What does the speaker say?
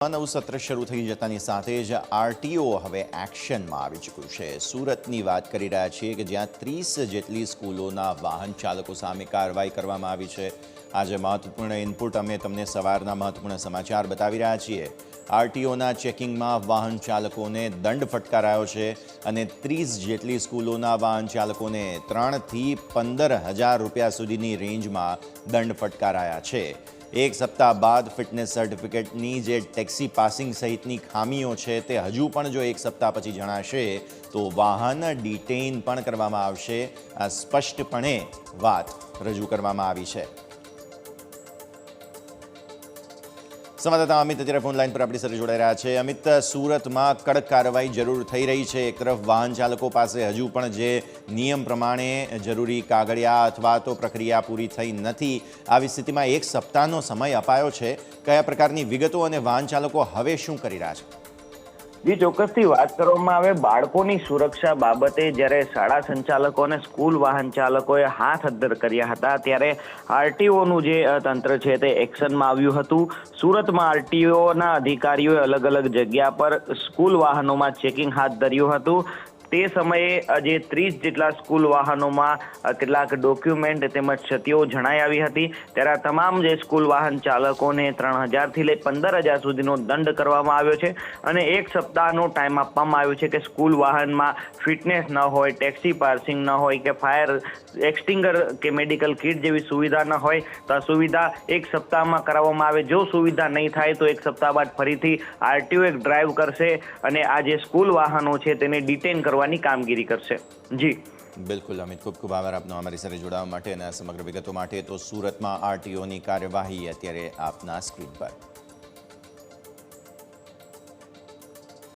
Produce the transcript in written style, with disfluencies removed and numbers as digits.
નવું સત્ર શરૂ થઈ જતાની સાથે જ આરટીઓ હવે એક્શનમાં આવી ચૂક્યું છે। સુરતની વાત કરી રહ્યા છીએ કે જ્યાં 30 જેટલી સ્કૂલોના વાહન ચાલકો સામે કાર્યવાહી કરવામાં આવી છે। આજે મહત્વપૂર્ણ ઇનપુટ અમે તમને સવારના મહત્વપૂર્ણ સમાચાર બતાવી રહ્યા છીએ। આરટીઓના ચેકિંગમાં વાહન ચાલકોને દંડ ફટકારાયો છે અને 30 જેટલી સ્કૂલોના વાહન ચાલકોને 3 થી 15,000 રૂપિયા સુધીની રેન્જમાં દંડ ફટકારાયા છે। એક સપ્તાહ બાદ ફિટનેસ સર્ટિફિકેટની જે ટેક્સી પાસિંગ સહિતની ખામીઓ છે તે હજુ પણ જો એક સપ્તાહ પછી જણાશે તો વાહન ડિટેઇન પણ કરવામાં આવશે। આ સ્પષ્ટપણે વાત રજૂ કરવામાં આવી છે। સંવાદદાતા અમિત અત્યારે ફોન લાઈન પર આપણી સાથે જોડાઈ રહ્યા છે। અમિત, સુરતમાં કડક કાર્યવાહી જરૂર થઈ રહી છે। એક તરફ વાહન ચાલકો પાસે હજુ પણ જે નિયમ પ્રમાણે જરૂરી કાગળિયા અથવા તો પ્રક્રિયા પૂરી થઈ નથી। આવી સ્થિતિમાં એક સપ્તાહનો સમય અપાયો છે। કયા પ્રકારની વિગતો અને વાહન ચાલકો હવે શું કરી રહ્યા છે? જે ચોક્કસથી વાત કરવામાં આવે બાળકોની સુરક્ષા બાબતે જ્યારે શાળા સંચાલકો અને સ્કૂલ વાહન ચાલકોએ હાથ અદ્ધર કર્યા હતા ત્યારે આરટીઓનું જે તંત્ર છે તે એક્શનમાં આવ્યું હતું। સુરતમાં આરટીઓના અધિકારીઓએ અલગ અલગ જગ્યા પર સ્કૂલ વાહનોમાં ચેકિંગ હાથ ધર્યું હતું। તે સમયે જે 30 જેટલા સ્કૂલ વાહનોમાં કેટલાક ડોક્યુમેન્ટ તેમજ ક્ષતિઓ જણાઈ આવી હતી। ત્યારે આ તમામ જે સ્કૂલ વાહન ચાલકોને 3,000 થી લઈ 15,000 સુધીનો દંડ કરવામાં આવ્યો છે અને એક સપ્તાહનો ટાઈમ આપવામાં આવ્યો છે કે સ્કૂલ વાહનમાં ફિટનેસ ન હોય, ટેક્સી પાર્સિંગ ન હોય કે ફાયર એક્સટિંગર કે મેડિકલ કિટ જેવી સુવિધા ન હોય તો આ સુવિધા એક સપ્તાહમાં કરાવવામાં આવે। જો સુવિધા નહીં થાય તો એક સપ્તાહ બાદ ફરીથી આરટીઓ એક ડ્રાઈવ કરશે અને આ જે સ્કૂલ વાહનો છે તેને ડિટેન કરવાની કામગીરી કરશે। જી બિલકુલ અમિત, ખૂબ ખૂબ આભાર આપનો અમારી સાથે જોડાવા માટે અને સમગ્ર વિગતો માટે। તો સુરતમાં આરટીઓની કાર્યવાહી અત્યારે આપના સ્ક્રીન પર।